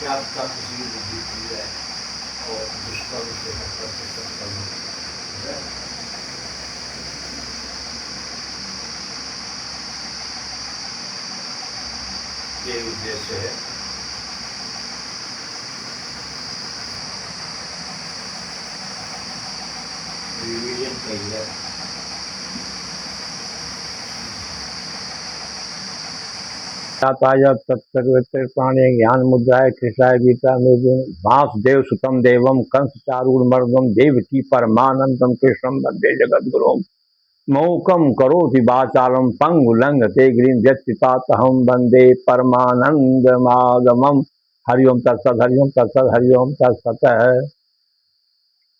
क्या आपका किसी की बुद्धि खुल जाए और दुष्कर्म से नफरत से सत्कर्म हो जाए। ये उद्देश्य है। रिवीजन कहिए। प्राणे ज्ञान मुद्राय कृष्णाय गीता में वासुदेव सुतम देवम कंस चारूर्मर्दम देवकी परमानंदम कृष्णम वंदे जगत गुरुम मौकम करोति वाचालम पंगुलंग ते गिरिं व्यक्तिपातहम वंदे परमानंद मागमम। हरिओम तत्सत, हरिओम तत्सत, हरिओम तत्सत।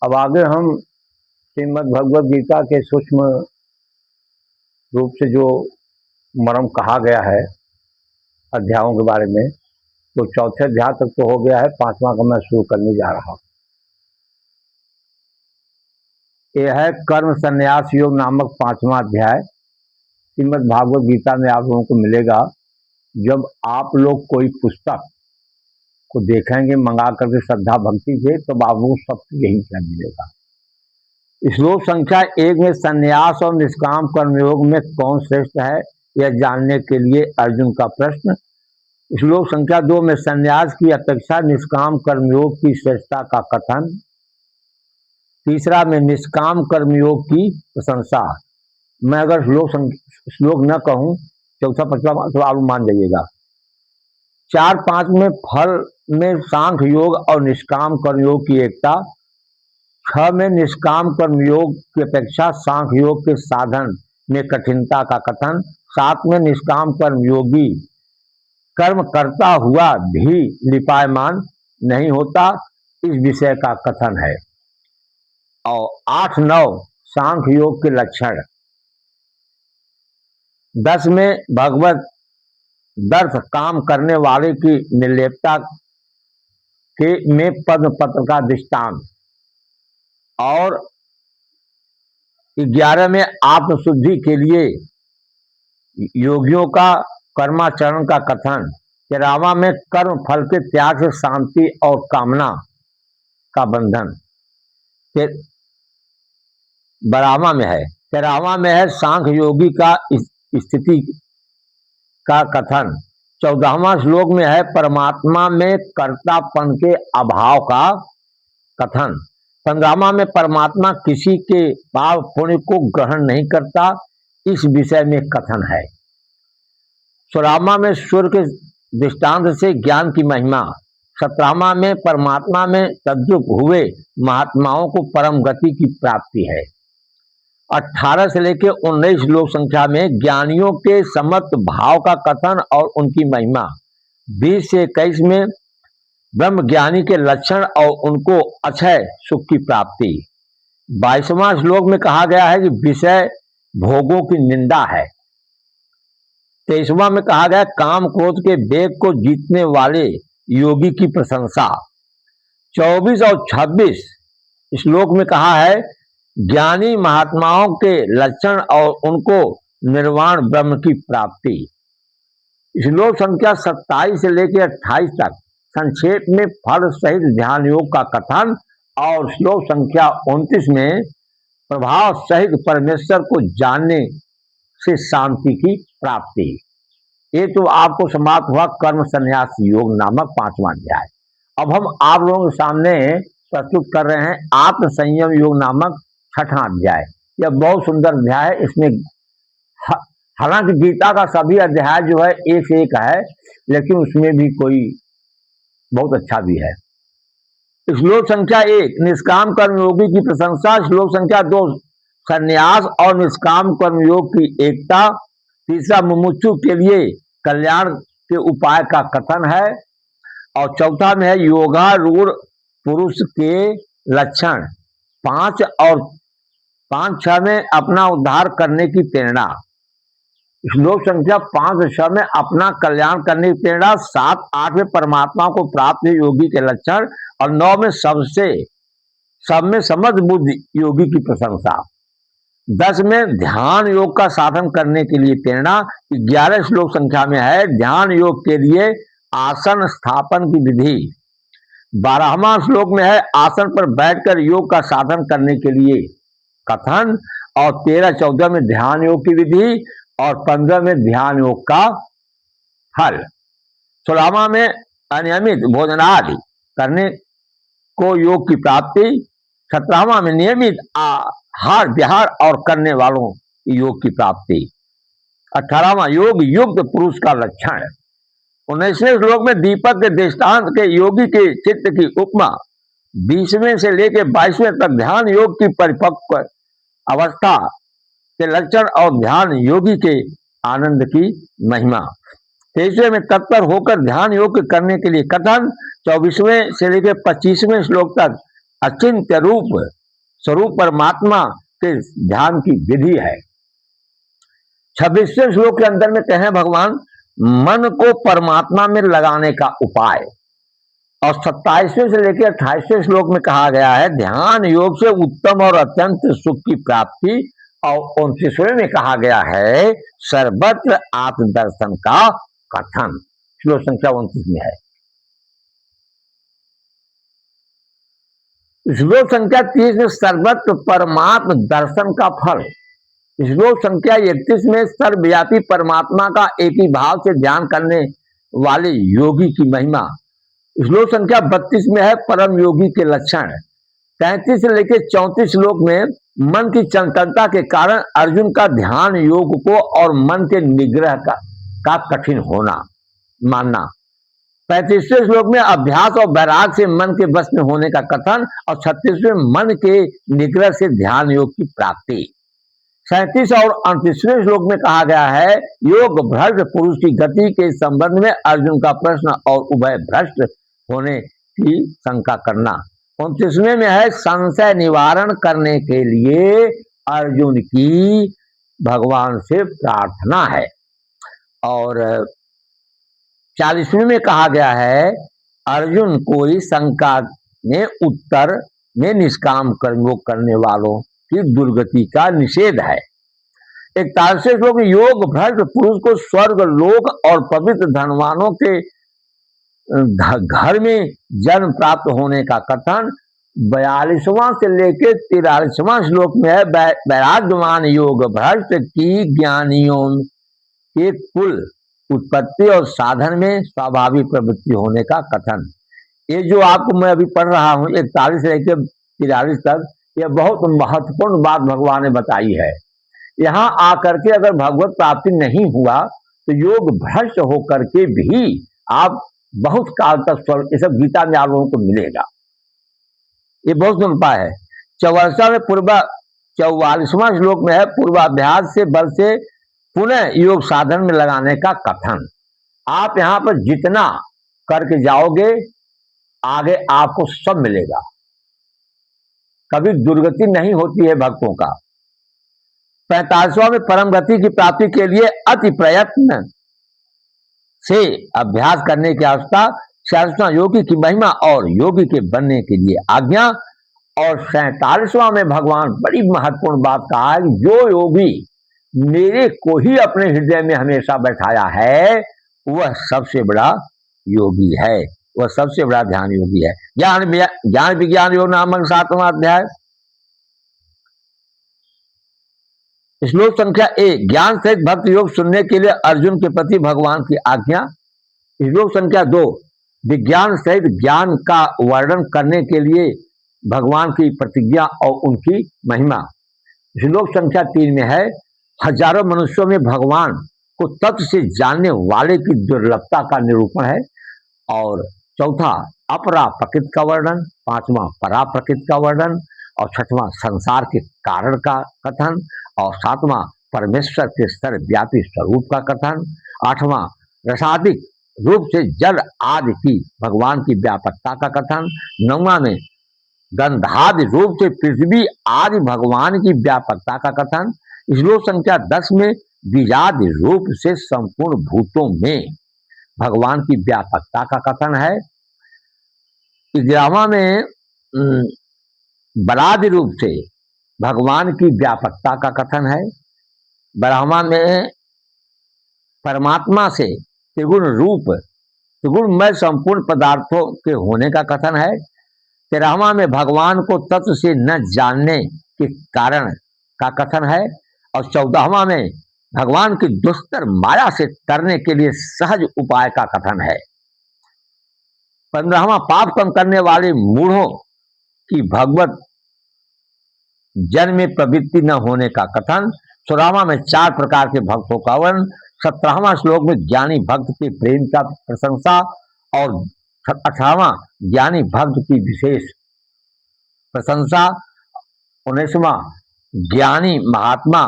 अब आगे हम श्रीमद् भगवद गीता के सूक्ष्म रूप से जो मर्म कहा गया है अध्यायों के बारे में, तो चौथे अध्याय तक तो हो गया है, पांचवा का मैं शुरू करने जा रहा हूं। यह है कर्म संन्यास योग नामक पांचवा अध्याय। श्रीमद् भागवत गीता में आप लोगों को मिलेगा। जब आप लोग कोई पुस्तक को देखेंगे मंगा करके श्रद्धा भक्ति से, तब आप लोगों को सब यही क्या मिलेगा। श्लोक संख्या 1 में संन्यास और निष्काम कर्मयोग में कौन श्रेष्ठ है, यह जानने के लिए अर्जुन का प्रश्न। श्लोक संख्या 2 में संन्यास की अपेक्षा निष्काम कर्मयोग की श्रेष्ठता का कथन। तीसरा में निष्काम कर्मयोग की प्रशंसा। मैं अगर श्लोक न कहूं, चौथा पांचवा तो आप मान जाइएगा। 4-5 में फल में सांख्य योग और निष्काम कर्मयोग की एकता। 6 में निष्काम कर्मयोग की अपेक्षा सांख्य योग के साधन में कठिनता का कथन। 7 में निष्काम कर्मयोगी कर्म करता हुआ भी लिपायमान नहीं होता, इस विषय का कथन है। और 8-9 सांख्य योग के लक्षण। 10 में भगवत दर्श काम करने वाले की निर्लेपता के में पद्म पत्र का दृष्टांत। और 11 में आत्मशुद्धि के लिए योगियों का कर्माचरण का कथन। 13वां में कर्म फल के त्याग से शांति और कामना का बंधन। 12वां में है 13वां में है सांख्य योगी का स्थिति का कथन। 14वां श्लोक में है परमात्मा में कर्तापन के अभाव का कथन। 15वां में परमात्मा किसी के पाप पुण्य को ग्रहण नहीं करता, इस विषय में कथन है। 16वां में सूर्य के दृष्टांत से ज्ञान की महिमा। 17वां में परमात्मा में तद्रुप हुए महात्माओं को परम गति की प्राप्ति है। 18 से लेकर 19 श्लोक संख्या में ज्ञानियों के समत्व भाव का कथन और उनकी महिमा। 20 से 21 में ब्रह्म ज्ञानी के लक्षण और उनको अक्षय सुख की प्राप्ति। 22वां श्लोक में कहा गया है कि विषय भोगों की निंदा है। 23वां में कहा गया काम क्रोध के वेग को जीतने वाले योगी की प्रशंसा। 24 और 26 श्लोक में कहा है ज्ञानी महात्माओं के लक्षण और उनको निर्वाण ब्रह्म की प्राप्ति। श्लोक संख्या 27 से लेकर 28 तक संक्षेप में फल सहित ध्यान योग का कथन। और श्लोक संख्या 29 में प्रभाव सहित परमेश्वर को जानने से शांति की प्राप्ति। ये तो आपको समाप्त हुआ कर्म संन्यास योग नामक पांचवा अध्याय। अब हम आप लोगों के सामने प्रस्तुत कर रहे हैं आत्म संयम योग नामक छठा अध्याय। यह बहुत सुंदर अध्याय है। इसमें हालांकि गीता का सभी अध्याय जो है एक से एक है, लेकिन उसमें भी कोई बहुत अच्छा भी है। श्लोक संख्या 1 निष्काम कर्मयोगी की प्रशंसा। श्लोक संख्या 2 संन्यास और निष्काम कर्मयोग की एकता। तीसरा मुमुक्षु के लिए कल्याण के उपाय का कथन है। और चौथा में है योगारूढ़ पुरुष के लक्षण। 5 और 5-6 में अपना उद्धार करने की प्रेरणा। श्लोक संख्या 5 और 6 में अपना कल्याण करने की प्रेरणा। 7-8 में परमात्मा को प्राप्त योगी के लक्षण। और 9 में सब में समझ बुद्धि योगी की प्रशंसा। 10 में ध्यान योग का साधन करने के लिए प्रेरणा। 11 श्लोक संख्या में है ध्यान योग के लिए आसन स्थापन की विधि। 12वां श्लोक में है आसन पर बैठकर योग का साधन करने के लिए कथन, और 13-14 में ध्यान योग की विधि, और 15 में ध्यान योग का फल। 16वां में अनियमित भोजनादि करने को योग की प्राप्ति। 17वां में नियमित आहार विहार और करने वालों योग की प्राप्ति। 18वां योग युक्त पुरुष का लक्षण। 19वें श्लोक में दीपक के दृष्टांत के योगी के चित्त की उपमा। 20वें से लेकर 22वें तक ध्यान योग की परिपक्व अवस्था के लक्षण और ध्यान योगी के आनंद की महिमा। 23वें में तत्पर होकर ध्यान योग करने के लिए कथन। 24वें से लेकर 25वें श्लोक तक अचिंत्य रूप स्वरूप परमात्मा के ध्यान की विधि है। 26वें श्लोक के अंदर में कहें भगवान मन को परमात्मा में लगाने का उपाय, और 27वें से लेकर 28वें श्लोक में कहा गया है ध्यान योग से उत्तम और अत्यंत सुख की प्राप्ति, और 29वें में कहा गया है सर्वत्र आत्मदर्शन का कथन। श्लोक संख्या 29 में है। श्लोक संख्या 30 में सर्वत्र परमात्म दर्शन का फल। श्लोक संख्या 31 में सर्वव्यापी परमात्मा का एक ही भाव से ध्यान करने वाले योगी की महिमा। श्लोक संख्या 32 में है परम योगी के लक्षण। 33 से लेकर 34 श्लोक में मन की चंचलता के कारण अर्जुन का ध्यान योग को और मन के निग्रह का कठिन होना मानना। 35वें श्लोक में अभ्यास और वैराग से मन के वश में होने का कथन, और 36वें मन के निग्रह से ध्यान योग की प्राप्ति। 37 और 38वें श्लोक में कहा गया है योग भ्रष्ट पुरुष की गति के संबंध में अर्जुन का प्रश्न और उभय भ्रष्ट होने की शंका करना। 29वें में है संशय निवारण करने के लिए अर्जुन की भगवान से प्रार्थना है, और 40वें में कहा गया है अर्जुन कोई शंका में उत्तर में निष्काम कर्मों करने वालों की दुर्गति का निषेध है। 41वें श्लोक में योग भ्रष्ट पुरुष को स्वर्ग लोक और पवित्र धनवानों के घर में जन्म प्राप्त होने का कथन। 42वां से लेकर 43वां श्लोक में है वैराग्यवान योग भ्रष्ट की ज्ञानियों के कुल उत्पत्ति और साधन में स्वाभाविक प्रवृत्ति होने का कथन। ये जो आपको मैं अभी पढ़ रहा हूं 41 से लेकर 43 तक, यह बहुत महत्वपूर्ण बात भगवान ने बताई है। यहां आकर के अगर भगवत प्राप्ति नहीं हुआ तो योग भ्रष्ट होकर के भी आप बहुत काल तक स्वर्ग, ये सब गीता में आप लोगों को मिलेगा। ये बहुत सुनता है। 44वां में 44वां श्लोक में है पूर्वाभ्यास से बल से पुनः योग साधन में लगाने का कथन। आप यहां पर जितना करके जाओगे आगे आपको सब मिलेगा, कभी दुर्गति नहीं होती है भक्तों का। 45वां में परम गति की प्राप्ति के लिए अति प्रयत्न से अभ्यास करने की आवश्यकता। 46वां योगी की महिमा और योगी के बनने के लिए आज्ञा, और 47वां में भगवान बड़ी महत्वपूर्ण बात कहा है जो योगी मेरे को ही अपने हृदय में हमेशा बैठाया है वह सबसे बड़ा योगी है, वह सबसे बड़ा ध्यान योगी है। ज्ञान विज्ञान योग नामक 7वां अध्याय। श्लोक संख्या 1 ज्ञान सहित भक्त योग सुनने के लिए अर्जुन के प्रति भगवान की आज्ञा। श्लोक संख्या 2 विज्ञान सहित ज्ञान का वर्णन करने के लिए भगवान की प्रतिज्ञा और उनकी महिमा। श्लोक संख्या 3 में है हजारों मनुष्यों में भगवान को तत्व से जानने वाले की दुर्लभता का निरूपण है, और चौथा अपरा प्रकृति का वर्णन, 5वां परा प्रकृति का वर्णन, और 6वां संसार के कारण का कथन, और 7वां परमेश्वर के सर्वव्यापी स्वरूप का कथन, 8वां रसादिक रूप से जल आदि की भगवान की व्यापकता का कथन, 9वां में गंधादि रूप से पृथ्वी आदि भगवान की व्यापकता का कथन। श्लोक संख्या 10 में बीजादि रूप से संपूर्ण भूतों में भगवान की व्यापकता का कथन है। 11वां में बलादि रूप से भगवान की व्यापकता का कथन है। 12वां में परमात्मा से त्रिगुण रूप त्रिगुणमय संपूर्ण पदार्थों के होने का कथन है। 13वां में भगवान को तत्व से न जानने के कारण का कथन है। और 14वां में भगवान की दुस्तर माया से तरने के लिए सहज उपाय का कथन है। 15वां पाप कम करने वाले मूढ़ों की भगवत जन्म में प्रवृत्ति न होने का कथन। 16वां में 4 प्रकार के भक्तों का वर्णन। 17वां श्लोक में ज्ञानी भक्त के प्रेम का प्रशंसा। और 18वां ज्ञानी भक्त की विशेष प्रशंसा। 19वां ज्ञानी महात्मा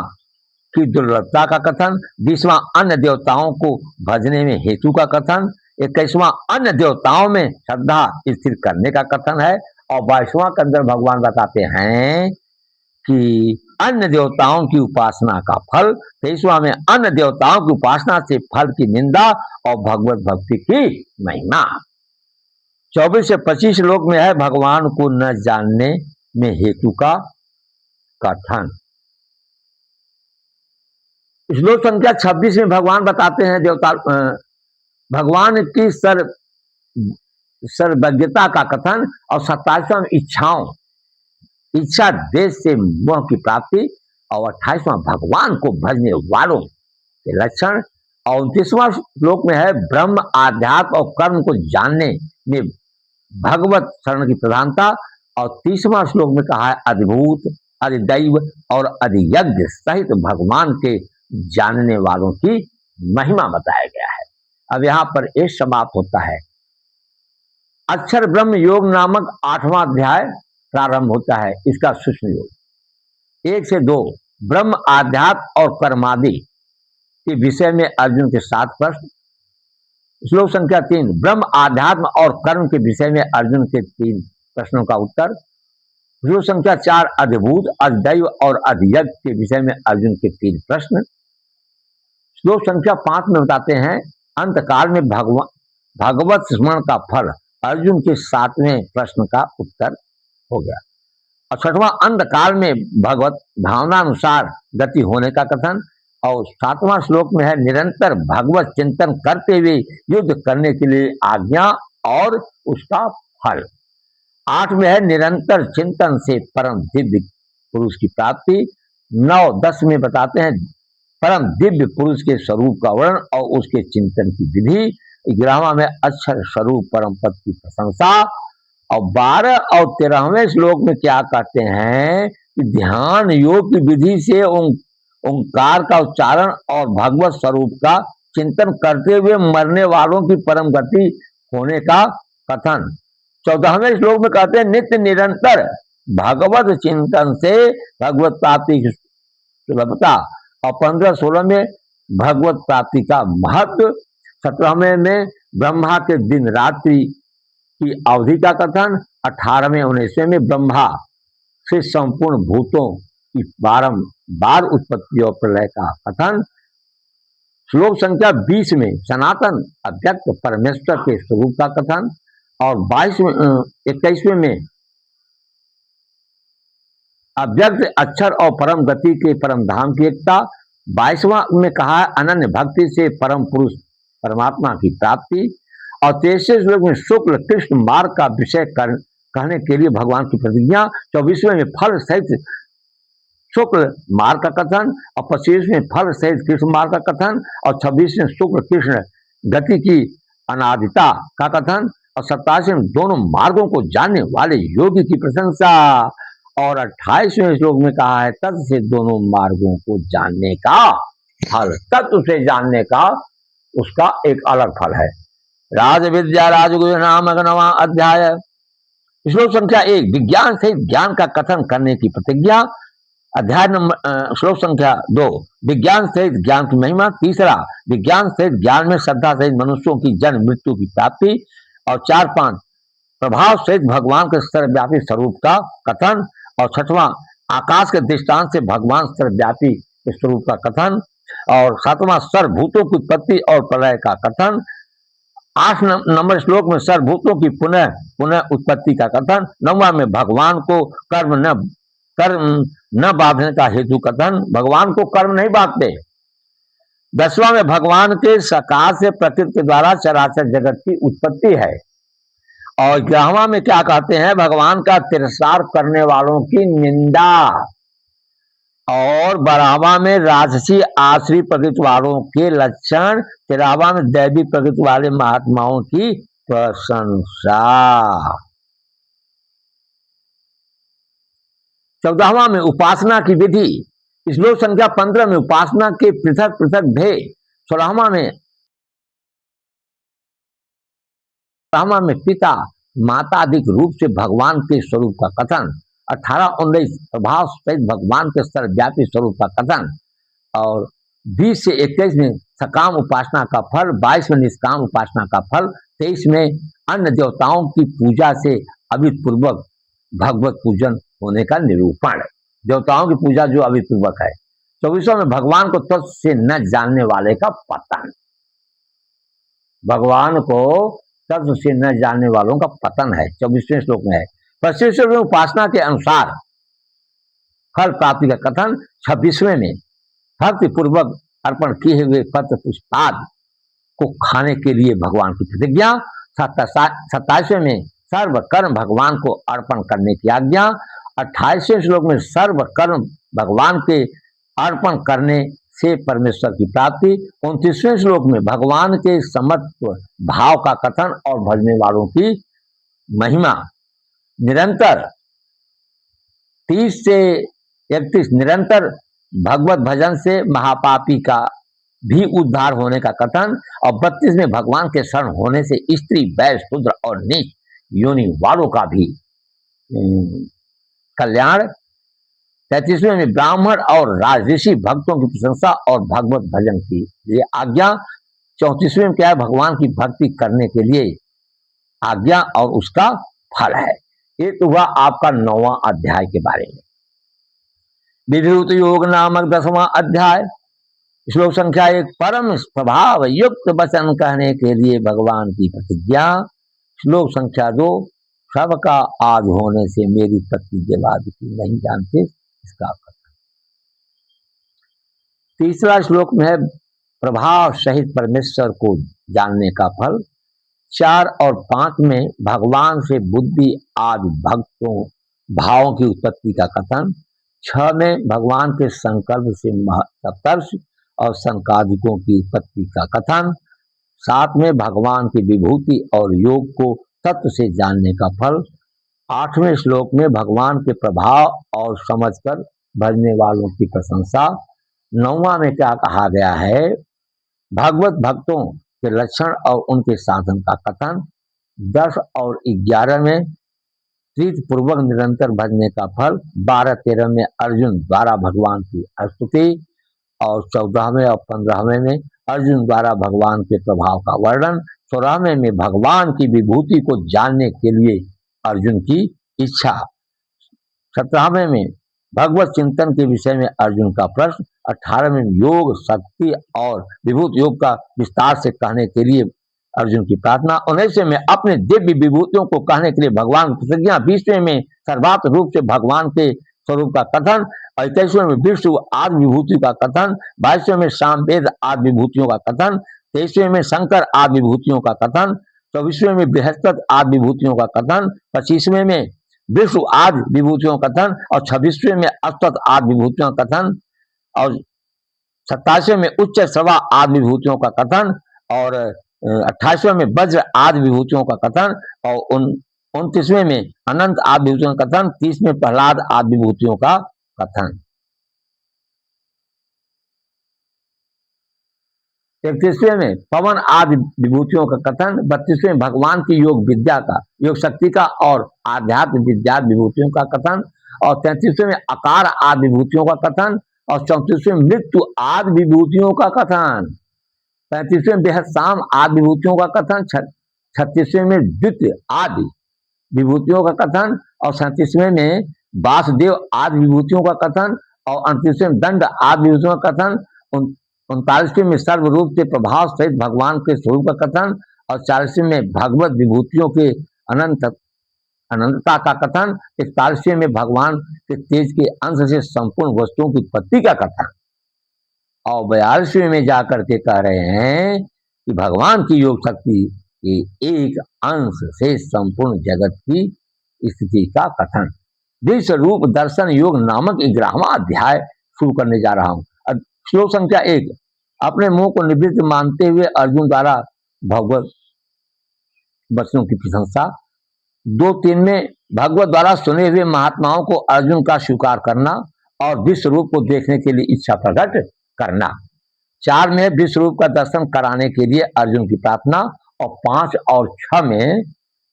की दुर्लभता का कथन। 20वां अन्य देवताओं को भजने में हेतु का कथन। 21वां अन्य देवताओं में श्रद्धा स्थिर करने का कथन है। और 22वां के अंदर भगवान बताते हैं कि अन्य देवताओं की उपासना का फल। 23वां में अन्य देवताओं की उपासना से फल की निंदा और भगवत भक्ति की महिमा। 24 से 25 श्लोक में है भगवान को न जानने में हेतु का कथन। श्लोक संख्या 26 में भगवान बताते हैं देवता भगवान की सर्वज्ञता का कथन। और 27वां इच्छा देश से मोह की प्राप्ति। और 28वां भगवान को भजने वालों के लक्षण। और 29वां श्लोक में है ब्रह्म आध्यात्म और कर्म को जानने में भगवत शरण की प्रधानता। और 30वां श्लोक में कहा है अधिभूत, अधिदैव और अधियज्ञ सहित भगवान के जानने वालों की महिमा बताया गया है। अब यहां पर एक समाप्त होता है। अक्षर ब्रह्म योग नामक 8वां अध्याय प्रारंभ होता है। इसका सूक्ष्म योग 1 से 2 ब्रह्म आध्यात्म और कर्मादि के विषय में अर्जुन के 7 प्रश्न। श्लोक संख्या 3 ब्रह्म आध्यात्म और कर्म के विषय में अर्जुन के 3 प्रश्नों का उत्तर। श्लोक संख्या 4 अधिभूत, अधिदैव और अधियज्ञ के विषय में अर्जुन के 3 प्रश्न। श्लोक संख्या 5 में बताते हैं अंतकाल में भगवत स्मरण का फल। अर्जुन के 7वें प्रश्न का उत्तर हो गया। और 6वां अंतकाल में भगवत भावनानुसार गति होने का कथन। और 7वां श्लोक में है निरंतर भगवत चिंतन करते हुए युद्ध करने के लिए आज्ञा और उसका फल। 8 में है निरंतर चिंतन से परम दिव्य पुरुष की प्राप्ति। 9-10 में बताते हैं परम दिव्य पुरुष के स्वरूप का वर्णन और उसके चिंतन की विधि। 11वां में अक्षर स्वरूप परम पद की प्रशंसा। और 12 और 13वें श्लोक में क्या कहते हैं कि ध्यान योग की विधि से ओंकार का उच्चारण और भगवत स्वरूप का चिंतन करते हुए मरने वालों की परम गति होने का कथन। 14वें श्लोक में कहते हैं नित्य निरंतर भगवत चिंतन से भगवत प्राप्ति की सुलभता। और 15-16 में भगवत प्राप्ति का महत्व। 17वें में ब्रह्मा के दिन रात्रि की अवधि का कथन। 18वें 19वें में ब्रह्मा से संपूर्ण भूतों की बारंबार उत्पत्ति और प्रलय का कथन। श्लोक संख्या 20 में सनातन अव्यक्त परमेश्वर के स्वरूप का कथन। और 21वें में अव्यक्त अक्षर और परम गति के परम धाम की एकता। 22वां में कहा है अनन्य भक्ति से परम पुरुष परमात्मा की प्राप्ति। और 23वें श्लोक में शुक्ल कृष्ण मार्ग का विषय कहने के लिए भगवान की प्रतिज्ञा। 24वें में फल सहित शुक्ल मार्ग का कथन। और 25वें फल सहित कृष्ण मार्ग का कथन। और 26वें शुक्ल कृष्ण गति की अनादिता का कथन। और 27वें दोनों मार्गों को जानने वाले योगी की प्रशंसा। और 28वें श्लोक में कहा है तत्व से दोनों मार्गों को जानने का फल। तत्व से जानने का उसका एक अलग फल है। राज विद्या राजगुरु नाम 9वां अध्याय। श्लोक संख्या 1 विज्ञान सहित ज्ञान का कथन करने की प्रतिज्ञा। अध्याय नंबर श्लोक संख्या 2 विज्ञान सहित ज्ञान की महिमा। 3 विज्ञान सहित ज्ञान में श्रद्धा सहित मनुष्यों की जन्म मृत्यु की प्राप्ति। और 4-5 प्रभाव सहित भगवान के सर्वव्यापी स्वरूप का कथन। और 6वां आकाश के दृष्टांत से भगवान सर्वव्यापी के स्वरूप का कथन। और 7वां सर्वभूतों की उत्पत्ति और प्रलय का कथन। 8 नंबर श्लोक में सर्वभूतों की पुनः उत्पत्ति का कथन। 9वां में भगवान को कर्म न बांधने का हेतु कथन। भगवान को कर्म नहीं बांधते। 10वां में भगवान के सकाश से प्रकृति के द्वारा चराचर जगत की उत्पत्ति है। और 11वां में क्या कहते हैं, भगवान का तिरस्कार करने वालों की निंदा। और 12वां में राजसी आश्री प्रकृति वालों के लक्षण। 13वां में दैवी प्रकृति वाले महात्माओं की प्रशंसा। 14वां में उपासना की विधि। श्लोक संख्या 15 में उपासना के पृथक पृथक भेद। 16वां में पिता माताधिक रूप से भगवान के स्वरूप का कथन। 18-19 प्रभाव सहित भगवान के सर्वव्यापी स्वरूप का कथन। और 20 से 21 में सकाम उपासना का फल। 22 में निष्काम उपासना का फल। 23 में अन्य देवताओं की पूजा से अभिपूर्वक भगवत पूजन होने का निरूपण। देवताओं की पूजा जो अभिपूर्वक है। 24वां में भगवान को तत्व से न जानने वाले का पतन। भगवान को तत्व से न जानने वालों का पतन है, 24वें श्लोक में है। 25वें श्लोक में उपासना के अनुसार फल प्राप्ति का कथन। 26वें में भक्ति पूर्वक अर्पण किए हुए पत्र पुष्पाद को खाने के लिए भगवान की प्रतिज्ञा। 27वें में सर्व कर्म भगवान को अर्पण करने की आज्ञा। 28वें श्लोक में सर्व कर्म भगवान के अर्पण करने से परमेश्वर की प्राप्ति। 29वें श्लोक में भगवान के समत्व भाव का कथन और भजने वालों की महिमा। निरंतर 30 से 31 निरंतर भगवत भजन से महापापी का भी उद्धार होने का कथन। और 32 में भगवान के शरण होने से स्त्री वैश्य शूद्र और नीच योनि वालों का भी कल्याण। 33वें में ब्राह्मण और राजऋषि भक्तों की प्रशंसा और भगवत भजन की लिए आज्ञा। 34वें में क्या है, भगवान की भक्ति करने के लिए आज्ञा और उसका फल है। ये तो हुआ आपका 9वां अध्याय के बारे में। विभूत योग नामक 10वां अध्याय। श्लोक संख्या 1 परम स्वभाव युक्त वचन कहने के लिए भगवान की प्रतिज्ञा। श्लोक संख्या 2 सबका आज होने से मेरी प्रतिज्ञा की नहीं जानते इसका कथन। तीसरा श्लोक में है प्रभाव सहित परमेश्वर को जानने का फल। 4 और 5 में भगवान से बुद्धि आदि भक्तों भावों की उत्पत्ति का कथन। 6 में भगवान के संकल्प से सप्तर्षि और संकादिकों की उत्पत्ति का कथन। 7 में भगवान की विभूति और योग को तत्व से जानने का फल। 8वें श्लोक में भगवान के प्रभाव और समझकर भजने वालों की प्रशंसा। 9वां में क्या कहा गया है, भगवत भक्तों के लक्षण और उनके साधन का कथन। 10 और 11 में प्रीति पूर्वक निरंतर भजने का फल। 12-13 में अर्जुन द्वारा भगवान की स्तुति। और 14वें और 15वें में अर्जुन द्वारा भगवान के प्रभाव का वर्णन। 16वें में भगवान की विभूति को जानने के लिए अर्जुन की इच्छा। 17वें में भगवत चिंतन के विषय में अर्जुन का प्रश्न। 18वें में योग शक्ति और विभूत योग का विस्तार से कहने के लिए अर्जुन की प्रार्थना। 19वें में अपने दिव्य विभूतियों को कहने के लिए भगवान की प्रतिज्ञा। 20वें में सर्वात्म रूप से भगवान के स्वरूप का कथन। 21वें में विष्णु आदि विभूतियों का कथन। 22वें में सामवेद आदि विभूतियों का कथन। 23वें में शंकर आदि विभूतियों का कथन। 24वें में बृहस्पति आदि विभूतियों का कथन। 25वें में विष्णु आदि विभूतियों का कथन। और 26वें में अस्तत आदि विभूतियों का कथन। और 27वें में उच्च श्रवा आदि विभूतियों का कथन। और 28वें में वज्र आदि विभूतियों का कथन। और 29वें में अनंत आदि विभूतियों का कथन। 30 में प्रहलाद आदि विभूतियों का कथन। 31वें में पवन आदि विभूतियों का कथन। 32वें भगवान की योग विद्या का, योग शक्ति का और आध्यात्म विद्या विभूतियों का कथन। और 33वें में आकार आदि विभूतियों का कथन। और 34वें मृत्यु आदि विभूतियों का कथन। 35वें बेहद शाम आदि विभूतियों का कथन। 36वें में द्वितीय आदि विभूतियों का कथन। और 37वें में वासुदेव आदि विभूतियों का कथन। और 38वें दंड आदि विभूतियों का कथन। 39वें में सर्वरूप से प्रभाव सहित भगवान के स्वरूप का कथन। और 40वें में भगवत विभूतियों के अनंतता का कथन। 41वें में भगवान के तेज के अंश से संपूर्ण वस्तुओं की उत्पत्ति का कथन। और 42वें में जाकर के कह रहे हैं कि भगवान की योग शक्ति के एक अंश से संपूर्ण जगत की स्थिति का कथन। विश्व रूप दर्शन योग नामक 11वां अध्याय शुरू करने जा रहा हूं। श्लोक संख्या 1। अपने मुंह को निवृत्त मानते हुए अर्जुन द्वारा भगवत वचनों की प्रशंसा। 2-3 में भगवत द्वारा सुने हुए महात्माओं को अर्जुन का स्वीकार करना और विश्व रूप को देखने के लिए इच्छा प्रकट करना। 4 में विश्व रूप का दर्शन कराने के लिए अर्जुन की प्रार्थना और 5 और 6 में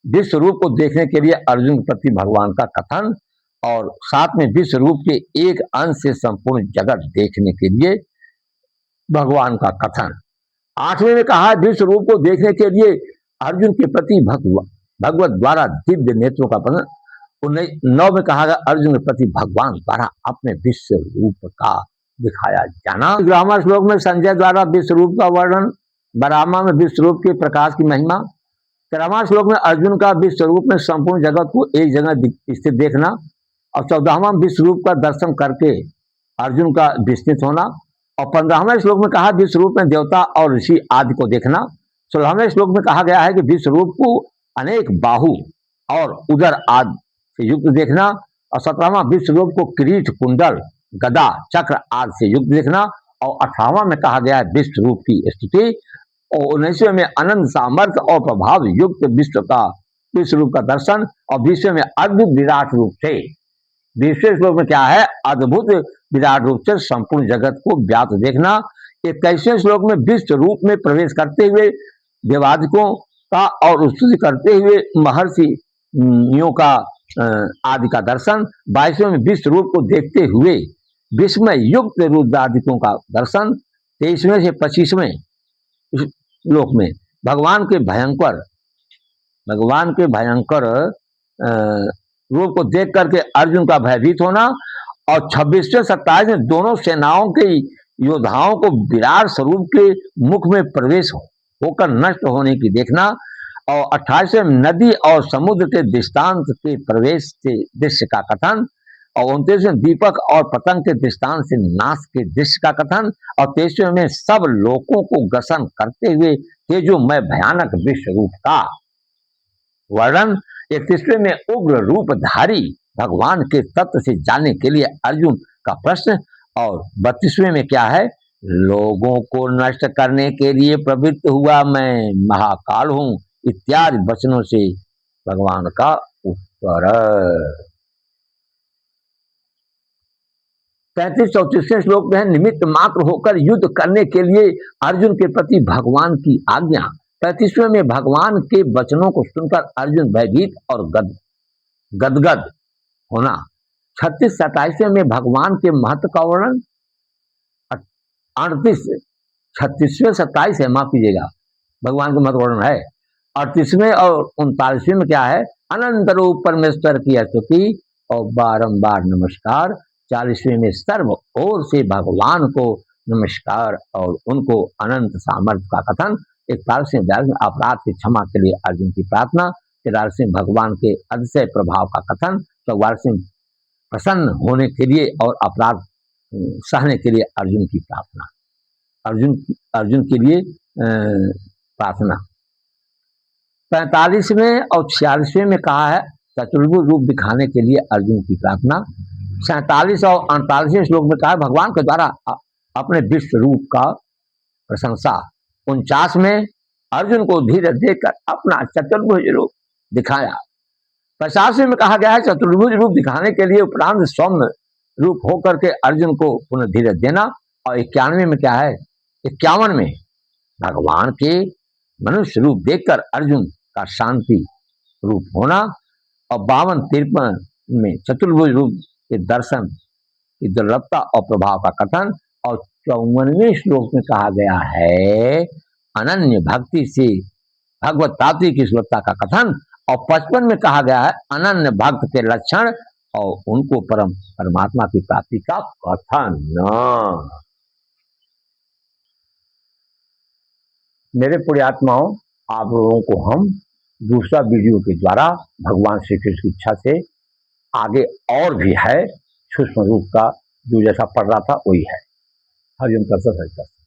विश्व रूप को देखने के लिए अर्जुन के प्रति भगवान का कथन और 7 में विश्व रूप के एक अंश से संपूर्ण जगत देखने के लिए भगवान का कथन। 8वें में कहा विश्व रूप को देखने के लिए अर्जुन के प्रति भगवत द्वारा दिव्य नेत्रों का वर्णन। 9 में कहा गया अर्जुन के प्रति भगवान द्वारा अपने विश्व रूप का दिखाया जाना। 11वां श्लोक में संजय द्वारा विश्व रूप का वर्णन। 12वां में विश्व रूप के प्रकाश की महिमा। 13वां श्लोक में अर्जुन का विश्व रूप में संपूर्ण जगत को एक जगह स्थित देखना और 14वां विश्व रूप का दर्शन करके अर्जुन का विस्मित होना और 15वें श्लोक में कहा विश्व रूप में देवता और ऋषि आदि को देखना। 16वें श्लोक में कहा गया है कि विश्व रूप को अनेक बाहु और उदर आदि से युक्त देखना और 17वां विश्व रूप को किरीट कुंडल गदा चक्र आदि से युक्त देखना और 18वां में कहा गया है विश्व रूप की स्तुति और 19वें में अनंत सामर्थ्य और प्रभाव युक्त विश्व रूप का दर्शन और 20वें में अद्भुत विराट रूप से 20वें श्लोक में क्या है अद्भुत विराट रूप से संपूर्ण जगत को व्याप्त देखना। 21वें श्लोक में विश्व रूप में प्रवेश करते हुए देवादिकों का और स्तुति करते हुए महर्षियों का आदि का दर्शन। 22वें में विश्व रूप को देखते हुए विस्मय युक्त रुद्रादिकों का दर्शन। 23वें से 25वें श्लोक में भगवान के भयंकर रूप को देख करके अर्जुन का भयभीत होना और 26वें 27वें में दोनों सेनाओं के योद्धाओं को विराट स्वरूप के मुख में प्रवेश होकर नष्ट होने की देखना और 28वें में नदी और समुद्र के दृष्टांत के प्रवेश के दृश्य का कथन और 29वें दीपक और पतंग के दृष्टांत से नाश के दृश्य का कथन और 23वें में सब लोगों को ग्रसन करते हुए तेजोमय भयानक विश्व रूप का वर्णन। 31वें में उग्र रूपधारी भगवान के तत्व से जानने के लिए अर्जुन का प्रश्न और 32वें में क्या है लोगों को नष्ट करने के लिए प्रवृत्त हुआ मैं महाकाल हूं इत्यादि वचनों से भगवान का उत्तर। 33-34वें श्लोक में निमित्त मात्र होकर युद्ध करने के लिए अर्जुन के प्रति भगवान की आज्ञा। 35वें में भगवान के वचनों को सुनकर अर्जुन भयभीत और गदगद होना। 36-27वें में भगवान के महत्व का वर्णन। 36वें 27 है माफ कीजिएगा भगवान का महत्व वर्णन है। 38वें और 39वें में क्या है अनंत रूप परमेश्वर की स्तुति और बारंबार नमस्कार। 40वें में सर्व ओर से भगवान को नमस्कार और उनको अनंत सामर्थ्य का कथन। 41वें में अपराध की क्षमा के लिए अर्जुन की प्रार्थना। 43वें भगवान के अतिशय प्रभाव का कथन। 44वें प्रसन्न होने के लिए और अपराध सहने के लिए अर्जुन की प्रार्थना अर्जुन के लिए प्रार्थना। 45वें और 46वें में कहा है चतुर्भुज रूप दिखाने के लिए अर्जुन की प्रार्थना। 47 और 48वें श्लोक में कहा है भगवान के द्वारा अपने विश्व रूप का प्रशंसा। 49 में अर्जुन को धीरज देकर अपना चतुर्भुज रूप दिखाया। 50वें में कहा गया है चतुर्भुज रूप दिखाने के लिए उपरांत सौम्य रूप होकर के अर्जुन को पुनः धीरज देना। और 91 में क्या है 51 में भगवान के मनुष्य रूप देखकर अर्जुन का शांति रूप होना। और 52-53 में चतुर्भुज रूप के दर्शन की दुर्लभता और प्रभाव का कथन। और 54वें श्लोक में कहा गया है अनन्य भक्ति से भगवत प्राप्ति की सुलभता का कथन। और 55 में कहा गया है अनन्य भक्त के लक्षण और उनको परमात्मा की प्राप्ति का कथन। मेरे पुण्यात्माओं आप लोगों को हम दूसरा वीडियो के द्वारा भगवान श्री कृष्ण की इच्छा से आगे और भी है सूक्ष्म रूप का जो जैसा पढ़ रहा था वही है। हरिओम तत्सत हरिओम।